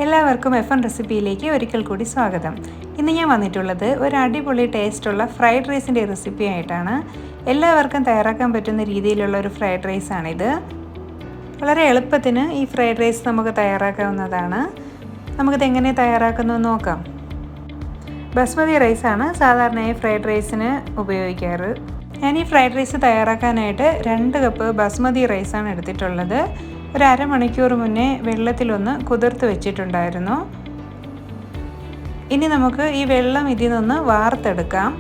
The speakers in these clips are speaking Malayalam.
എല്ലാവർക്കും F1 റെസിപ്പിയിലേക്ക് ഒരിക്കൽ കൂടി സ്വാഗതം. ഇന്ന് ഞാൻ വന്നിട്ടുള്ളത് ഒരു അടിപൊളി ടേസ്റ്റുള്ള ഫ്രൈഡ് റൈസിൻ്റെ റെസിപ്പി ആയിട്ടാണ്. എല്ലാവർക്കും തയ്യാറാക്കാൻ പറ്റുന്ന രീതിയിലുള്ള ഒരു ഫ്രൈഡ് റൈസാണിത്. വളരെ എളുപ്പത്തിന് ഈ ഫ്രൈഡ് റൈസ് നമുക്ക് തയ്യാറാക്കാവുന്നതാണ്. നമുക്കിത് എങ്ങനെ തയ്യാറാക്കുന്നതെന്ന് നോക്കാം. ബസ്മതി റൈസാണ് സാധാരണയായി ഫ്രൈഡ് റൈസിന് ഉപയോഗിക്കാറ്. ഞാൻ ഈ ഫ്രൈഡ് റൈസ് തയ്യാറാക്കാനായിട്ട് 2 കപ്പ് ബസ്മതി റൈസാണ് എടുത്തിട്ടുള്ളത്. ഒരു അരമണിക്കൂർ മുന്നേ വെള്ളത്തിലൊന്ന് കുതിർത്ത് വെച്ചിട്ടുണ്ടായിരുന്നു. ഇനി നമുക്ക് ഈ വെള്ളം ഇതിൽ നിന്ന് വാർത്തെടുക്കാം.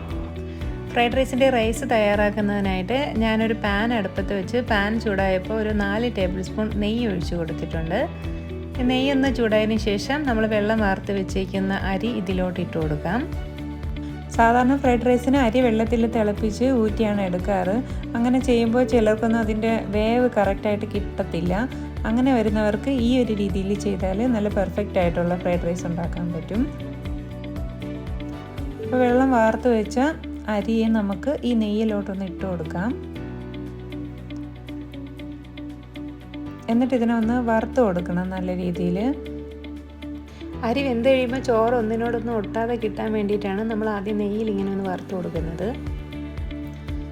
ഫ്രൈഡ് റൈസിൻ്റെ റൈസ് തയ്യാറാക്കുന്നതിനായിട്ട് ഞാനൊരു പാൻ അടുപ്പത്ത് വെച്ച് പാൻ ചൂടായപ്പോൾ ഒരു 4 ടേബിൾ സ്പൂൺ നെയ്യ് ഒഴിച്ച് കൊടുത്തിട്ടുണ്ട്. നെയ്യൊന്ന് ചൂടായതിന് ശേഷം നമ്മൾ വെള്ളം വാർത്ത് വെച്ചേക്കുന്ന അരി ഇതിലോട്ട് ഇട്ട് കൊടുക്കാം. സാധാരണ ഫ്രൈഡ് റൈസിന് അരി വെള്ളത്തിൽ തിളപ്പിച്ച് ഊറ്റിയാണ് എടുക്കാറ്. അങ്ങനെ ചെയ്യുമ്പോൾ ചിലർക്കൊന്നും അതിൻ്റെ വേവ് കറക്റ്റായിട്ട് കിട്ടത്തില്ല. അങ്ങനെ വരുന്നവർക്ക് ഈ ഒരു രീതിയിൽ ചെയ്താൽ നല്ല പെർഫെക്റ്റ് ആയിട്ടുള്ള ഫ്രൈഡ് റൈസ് ഉണ്ടാക്കാൻ പറ്റും. അപ്പോൾ വെള്ളം വാർത്ത് വെച്ച അരിയെ നമുക്ക് ഈ നെയ്യിലോട്ടൊന്ന് ഇട്ട് കൊടുക്കാം. എന്നിട്ട് ഇതിനൊന്ന് വറുത്ത് കൊടുക്കണം നല്ല രീതിയിൽ. അരി വെന്ത് കഴിയുമ്പോൾ ചോറ് ഒന്നിനോടൊന്നും ഒട്ടാതെ കിട്ടാൻ വേണ്ടിയിട്ടാണ് നമ്മൾ ആദ്യം നെയ്യിൽ ഇങ്ങനെ ഒന്ന് വറുത്ത് കൊടുക്കുന്നത്.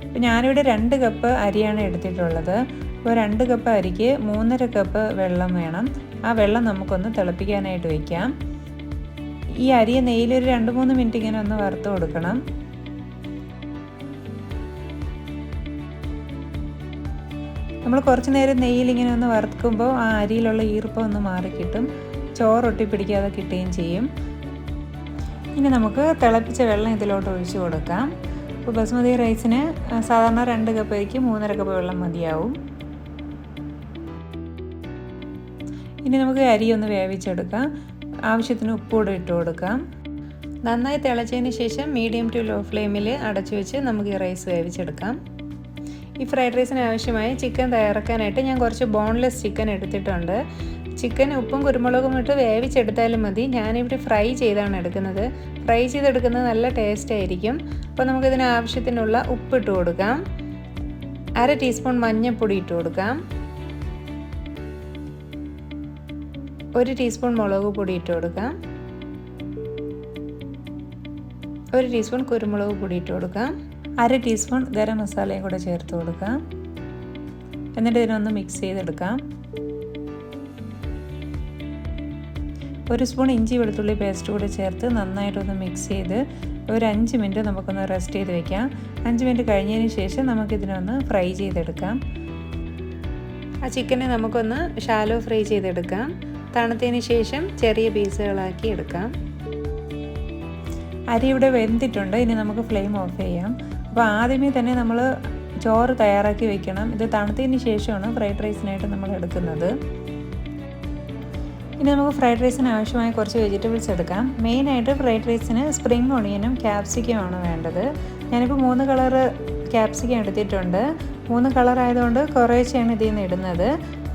ഇപ്പോൾ ഞാനിവിടെ 2 കപ്പ് അരിയാണ് എടുത്തിട്ടുള്ളത്. അപ്പോൾ 2 കപ്പ് അരിക്ക് 3.5 കപ്പ് വെള്ളം വേണം. ആ വെള്ളം നമുക്കൊന്ന് തിളപ്പിക്കാനായിട്ട് വയ്ക്കാം. ഈ അരിയെ നെയ്യിൽ ഒരു 2-3 മിനിറ്റ് ഇങ്ങനെ ഒന്ന് വറുത്ത് കൊടുക്കണം. നമ്മൾ കുറച്ച് നേരം നെയ്യിൽ ഇങ്ങനെ ഒന്ന് വറുക്കുമ്പോൾ ആ അരിയിലുള്ള ഈർപ്പം ഒന്ന് മാറിക്കിട്ടും. ചോറൊട്ടി പിടിക്കാതെ കിട്ടുകയും ചെയ്യും. ഇനി നമുക്ക് തിളപ്പിച്ച വെള്ളം ഇതിലോട്ട് ഒഴിച്ച് കൊടുക്കാം. ഇപ്പോൾ ബസ്മതി റൈസിന് സാധാരണ 2 കപ്പ് അരിക്ക് 3.5 കപ്പ് വെള്ളം മതിയാവും. ഇനി നമുക്ക് അരി ഒന്ന് വേവിച്ചെടുക്കാം. ആവശ്യത്തിന് ഉപ്പൂടെ ഇട്ട് കൊടുക്കാം. നന്നായി തിളച്ചതിന് ശേഷം മീഡിയം ടു ലോ ഫ്ലെയിമിൽ അടച്ചു വെച്ച് നമുക്ക് ഈ റൈസ് വേവിച്ചെടുക്കാം. ഈ ഫ്രൈഡ് റൈസിന് ആവശ്യമായി ചിക്കൻ തയ്യാറാക്കാനായിട്ട് ഞാൻ കുറച്ച് ബോൺലെസ് ചിക്കൻ എടുത്തിട്ടുണ്ട്. ചിക്കൻ ഉപ്പും കുരുമുളകും ഇട്ട് വേവിച്ചെടുത്താലും മതി. ഞാനിവിടെ ഫ്രൈ ചെയ്താണ് എടുക്കുന്നത്. ഫ്രൈ ചെയ്തെടുക്കുന്നത് നല്ല ടേസ്റ്റ് ആയിരിക്കും. അപ്പോൾ നമുക്കിതിന് ആവശ്യത്തിനുള്ള ഉപ്പിട്ട് കൊടുക്കാം. 1/2 ടീസ്പൂൺ മഞ്ഞൾപ്പൊടി ഇട്ട് കൊടുക്കാം. 1 ടീസ്പൂൺ മുളക് പൊടി ഇട്ട് കൊടുക്കാം. 1 ടീസ്പൂൺ കുരുമുളക് പൊടി ഇട്ട് കൊടുക്കാം. 1/2 ടീസ്പൂൺ ഗരം മസാലയും കൂടെ ചേർത്ത് കൊടുക്കാം. എന്നിട്ട് ഇതിനൊന്ന് മിക്സ് ചെയ്തെടുക്കാം. 1 സ്പൂൺ ഇഞ്ചി വെളുത്തുള്ളി പേസ്റ്റ് കൂടെ ചേർത്ത് നന്നായിട്ടൊന്ന് മിക്സ് ചെയ്ത് ഒരു 5 മിനിറ്റ് നമുക്കൊന്ന് റെസ്റ്റ് ചെയ്ത് വെക്കാം. 5 മിനിറ്റ് കഴിഞ്ഞതിന് ശേഷം നമുക്കിതിനൊന്ന് ഫ്രൈ ചെയ്തെടുക്കാം. ആ ചിക്കനെ നമുക്കൊന്ന് ഷാലോ ഫ്രൈ ചെയ്തെടുക്കാം. തണുത്തതിന് ശേഷം ചെറിയ പീസുകളാക്കി എടുക്കാം. അരി ഇവിടെ വെന്തിട്ടുണ്ട്. ഇനി നമുക്ക് ഫ്ലെയിം ഓഫ് ചെയ്യാം. അപ്പോൾ ആദ്യമേ തന്നെ നമ്മൾ ചോറ് തയ്യാറാക്കി വെക്കണം. ഇത് തണുത്തതിന് ശേഷമാണ് ഫ്രൈഡ് റൈസിനായിട്ട് നമ്മൾ എടുക്കുന്നത്. ഇനി നമുക്ക് ഫ്രൈഡ് റൈസിന് ആവശ്യമായ കുറച്ച് വെജിറ്റബിൾസ് എടുക്കാം. മെയിനായിട്ട് ഫ്രൈഡ് റൈസിന് സ്പ്രിംഗ് ഒണിയനും ക്യാപ്സിക്കമാണ് വേണ്ടത്. ഞാനിപ്പോൾ 3 കളർ ക്യാപ്സിക്കം എടുത്തിട്ടുണ്ട്. 3 കളർ ആയതുകൊണ്ട് കുറേശ്ശെയാണ് ഇതിൽ നിന്ന് ഇടുന്നത്.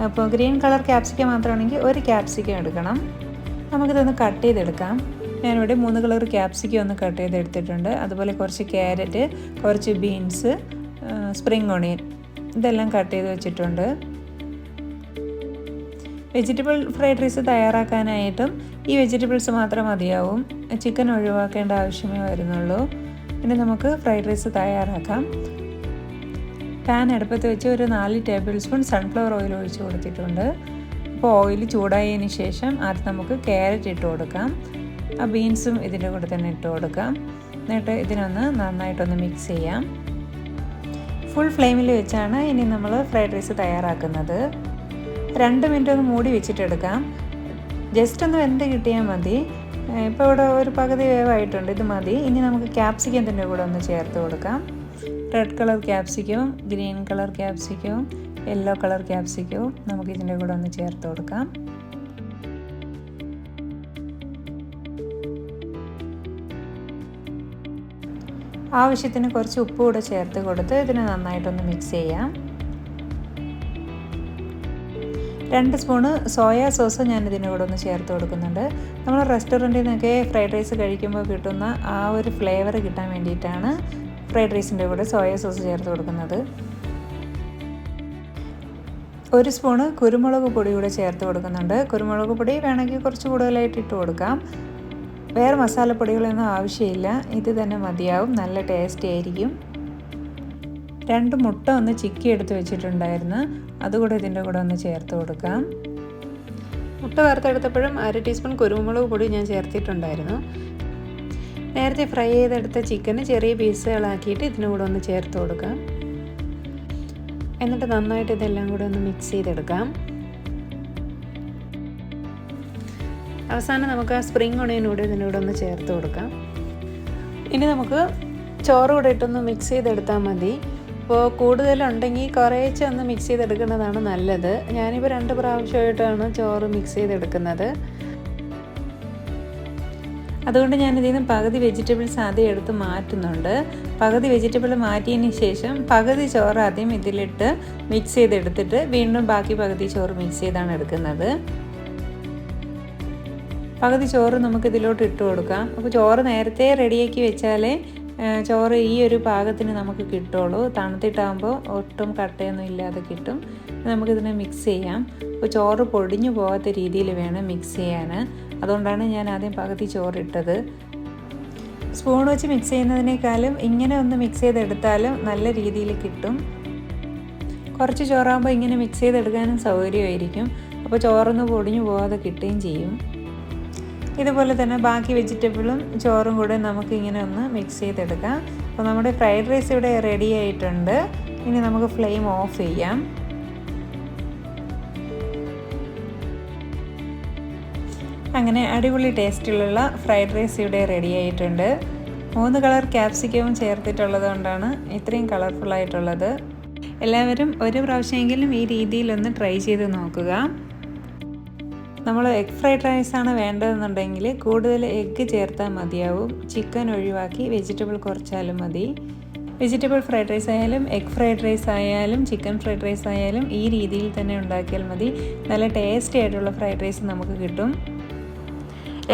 അപ്പോൾ ഗ്രീൻ കളർ ക്യാപ്സിക്കം മാത്രമാണെങ്കിൽ 1 ക്യാപ്സിക്കം എടുക്കണം. നമുക്കിതൊന്ന് കട്ട് ചെയ്തെടുക്കാം. ഞാനിവിടെ 3 കളർ ക്യാപ്സിക്കം ഒന്ന് കട്ട് ചെയ്തെടുത്തിട്ടുണ്ട്. അതുപോലെ കുറച്ച് ക്യാരറ്റ്, കുറച്ച് ബീൻസ്, സ്പ്രിംഗ് ഒണിയൻ ഇതെല്ലാം കട്ട് ചെയ്ത് വെച്ചിട്ടുണ്ട്. വെജിറ്റബിൾ ഫ്രൈഡ് റൈസ് തയ്യാറാക്കാനായിട്ടും ഈ വെജിറ്റബിൾസ് മാത്രം മതിയാവും. ചിക്കൻ ഒഴിവാക്കേണ്ട ആവശ്യമേ വരുന്നുള്ളൂ. ഇനി നമുക്ക് ഫ്രൈഡ് റൈസ് തയ്യാറാക്കാം. പാൻ അടുപ്പത്ത് വെച്ച് ഒരു 4 ടേബിൾ സ്പൂൺ സൺഫ്ലവർ ഓയിൽ ഒഴിച്ച് കൊടുത്തിട്ടുണ്ട്. അപ്പോൾ ഓയിൽ ചൂടായതിന് ശേഷം ആദ്യം നമുക്ക് ക്യാരറ്റ് ഇട്ട് കൊടുക്കാം. ആ ബീൻസും ഇതിൻ്റെ കൂടെ തന്നെ ഇട്ട് കൊടുക്കാം. എന്നിട്ട് ഇതിനൊന്ന് നന്നായിട്ടൊന്ന് മിക്സ് ചെയ്യാം. ഫുൾ ഫ്ലെയിമിൽ വെച്ചാണ് ഇനി നമ്മൾ ഫ്രൈഡ് റൈസ് തയ്യാറാക്കുന്നത്. 2 മിനിറ്റ് ഒന്ന് മൂടി വെച്ചിട്ടെടുക്കാം. ജസ്റ്റ് ഒന്ന് വെന്ത് കിട്ടിയാൽ മതി. ഇപ്പോൾ ഇവിടെ ഒരു പകുതി വേവായിട്ടുണ്ട്. ഇത് മതി. ഇനി നമുക്ക് ക്യാപ്സിക്കത്തിൻ്റെ കൂടെ ഒന്ന് ചേർത്ത് കൊടുക്കാം. റെഡ് കളർ ക്യാപ്സിക്കവും ഗ്രീൻ കളർ ക്യാപ്സിക്കവും യെല്ലോ കളർ ക്യാപ്സിക്കവും നമുക്ക് ഇതിൻ്റെ കൂടെ ഒന്ന് ചേർത്ത് കൊടുക്കാം. ആവശ്യത്തിന് കുറച്ച് ഉപ്പ് കൂടെ ചേർത്ത് കൊടുത്ത് ഇതിനെ നന്നായിട്ടൊന്ന് മിക്സ് ചെയ്യാം. 2 സ്പൂണ് സോയാ സോസ് ഞാൻ ഇതിൻ്റെ കൂടെ ഒന്ന് ചേർത്ത് കൊടുക്കുന്നുണ്ട്. നമ്മൾ റെസ്റ്റോറൻറ്റിൽ നിന്നൊക്കെ ഫ്രൈഡ് റൈസ് കഴിക്കുമ്പോൾ കിട്ടുന്ന ആ ഒരു ഫ്ലേവർ കിട്ടാൻ വേണ്ടിയിട്ടാണ് ഫ്രൈഡ് റൈസിൻ്റെ കൂടെ സോയാ സോസ് ചേർത്ത് കൊടുക്കുന്നത്. 1 സ്പൂണ് കുരുമുളക് പൊടി കൂടെ ചേർത്ത് കൊടുക്കുന്നുണ്ട്. കുരുമുളക് പൊടി വേണമെങ്കിൽ കുറച്ച് കൂടുതലായിട്ട് ഇട്ട് കൊടുക്കാം. വേറെ മസാലപ്പൊടികളൊന്നും ആവശ്യമില്ല, ഇത് തന്നെ മതിയാവും. നല്ല ടേസ്റ്റ് ആയിരിക്കും. 2 മുട്ട ഒന്ന് ചിക്കി എടുത്ത് വെച്ചിട്ടുണ്ടായിരുന്നു, അതുകൂടെ ഇതിൻ്റെ കൂടെ ഒന്ന് ചേർത്ത് കൊടുക്കാം. മുട്ട വറുത്തെടുത്തപ്പോഴും 1/2 ടീസ്പൂൺ കുരുമുളക് പൊടി ഞാൻ ചേർത്തിട്ടുണ്ടായിരുന്നു. നേരത്തെ ഫ്രൈ ചെയ്തെടുത്ത ചിക്കന് ചെറിയ പീസുകളാക്കിയിട്ട് ഇതിന് കൂടെ ഒന്ന് ചേർത്ത് കൊടുക്കാം. എന്നിട്ട് നന്നായിട്ട് ഇതെല്ലാം കൂടെ ഒന്ന് മിക്സ് ചെയ്തെടുക്കാം. അവസാനം നമുക്ക് ആ സ്പ്രിംഗ് ഒണിയനൂടെ ഇതിൻ്റെ കൂടെ ഒന്ന് ചേർത്ത് കൊടുക്കാം. ഇനി നമുക്ക് ചോറ് കൂടെ ഇട്ടൊന്ന് മിക്സ് ചെയ്തെടുത്താൽ മതി. അപ്പോൾ കൂടുതലുണ്ടെങ്കിൽ കുറേശ്ശെ ഒന്ന് മിക്സ് ചെയ്തെടുക്കുന്നതാണ് നല്ലത്. ഞാനിപ്പോൾ 2 പ്രാവശ്യമായിട്ടാണ് ചോറ് മിക്സ് ചെയ്തെടുക്കുന്നത്. അതുകൊണ്ട് ഞാനിതിൽ നിന്ന് പകുതി വെജിറ്റബിൾസ് ആദ്യം എടുത്ത് മാറ്റുന്നുണ്ട്. പകുതി വെജിറ്റബിൾ മാറ്റിയതിന് ശേഷം പകുതി ചോറ് ആദ്യം ഇതിലിട്ട് മിക്സ് ചെയ്തെടുത്തിട്ട് വീണ്ടും ബാക്കി പകുതി ചോറ് മിക്സ് ചെയ്താണ് എടുക്കുന്നത്. പകുതി ചോറ് നമുക്കിതിലോട്ട് ഇട്ട് കൊടുക്കാം. അപ്പോൾ ചോറ് നേരത്തെ റെഡിയാക്കി വെച്ചാലേ ചോറ് ഈ ഒരു പാകത്തിന് നമുക്ക് കിട്ടുള്ളൂ. തണുത്തിട്ടാകുമ്പോൾ ഒട്ടും കട്ടയൊന്നും ഇല്ലാതെ കിട്ടും. നമുക്കിതിനെ മിക്സ് ചെയ്യാം. അപ്പോൾ ചോറ് പൊടിഞ്ഞു പോകാത്ത രീതിയിൽ വേണം മിക്സ് ചെയ്യാൻ. അതുകൊണ്ടാണ് ഞാൻ ആദ്യം പകുതി ചോറിട്ടത്. സ്പൂൺ വെച്ച് മിക്സ് ചെയ്യുന്നതിനേക്കാളും ഇങ്ങനെ ഒന്ന് മിക്സ് ചെയ്തെടുത്താലും നല്ല രീതിയിൽ കിട്ടും. കുറച്ച് ചോറാകുമ്പോൾ ഇങ്ങനെ മിക്സ് ചെയ്തെടുക്കാനും സൗകര്യമായിരിക്കും. അപ്പോൾ ചോറൊന്ന് പൊടിഞ്ഞു പോകാതെ കിട്ടുകയും ചെയ്യും. ഇതുപോലെ തന്നെ ബാക്കി വെജിറ്റബിളും ചോറും കൂടെ നമുക്ക് ഇങ്ങനെ ഒന്ന് മിക്സ് ചെയ്തെടുക്കാം. അപ്പോൾ നമ്മുടെ ഫ്രൈഡ് റൈസ് ഇവിടെ റെഡി ആയിട്ടുണ്ട്. ഇനി നമുക്ക് ഫ്ലെയിം ഓഫ് ചെയ്യാം. അങ്ങനെ അടിപൊളി ടേസ്റ്റിലുള്ള ഫ്രൈഡ് റൈസ് ഇവിടെ റെഡി ആയിട്ടുണ്ട്. 3 കളർ ക്യാപ്സിക്കവും ചേർത്തിട്ടുള്ളത് കൊണ്ടാണ് ഇത്രയും കളർഫുള്ളായിട്ടുള്ളത്. എല്ലാവരും ഒരു പ്രാവശ്യമെങ്കിലും ഈ രീതിയിലൊന്ന് ട്രൈ ചെയ്ത് നോക്കുക. നമ്മൾ എഗ് ഫ്രൈഡ് റൈസാണ് വേണ്ടതെന്നുണ്ടെങ്കിൽ കൂടുതൽ എഗ്ഗ് ചേർത്താൽ മതിയാവും. ചിക്കൻ ഒഴിവാക്കി വെജിറ്റബിൾ കുറച്ചാലും മതി. വെജിറ്റബിൾ ഫ്രൈഡ് റൈസ് ആയാലും എഗ് ഫ്രൈഡ് റൈസ് ആയാലും ചിക്കൻ ഫ്രൈഡ് റൈസ് ആയാലും ഈ രീതിയിൽ തന്നെ ഉണ്ടാക്കിയാൽ മതി. നല്ല ടേസ്റ്റി ആയിട്ടുള്ള ഫ്രൈഡ് റൈസ് നമുക്ക് കിട്ടും.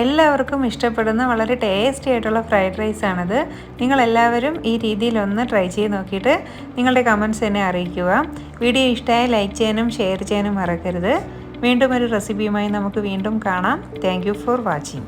എല്ലാവർക്കും ഇഷ്ടപ്പെടുന്ന വളരെ ടേസ്റ്റി ആയിട്ടുള്ള ഫ്രൈഡ് റൈസാണിത്. നിങ്ങളെല്ലാവരും ഈ രീതിയിലൊന്ന് ട്രൈ ചെയ്ത് നോക്കിയിട്ട് നിങ്ങളുടെ കമൻറ്റ്സ് എന്നെ അറിയിക്കുക. വീഡിയോ ഇഷ്ടമായി ലൈക്ക് ചെയ്യാനും ഷെയർ ചെയ്യാനും മറക്കരുത്. വീണ്ടും ഒരു റെസിപ്പിയുമായി നമുക്ക് വീണ്ടും കാണാം. Thank you for watching.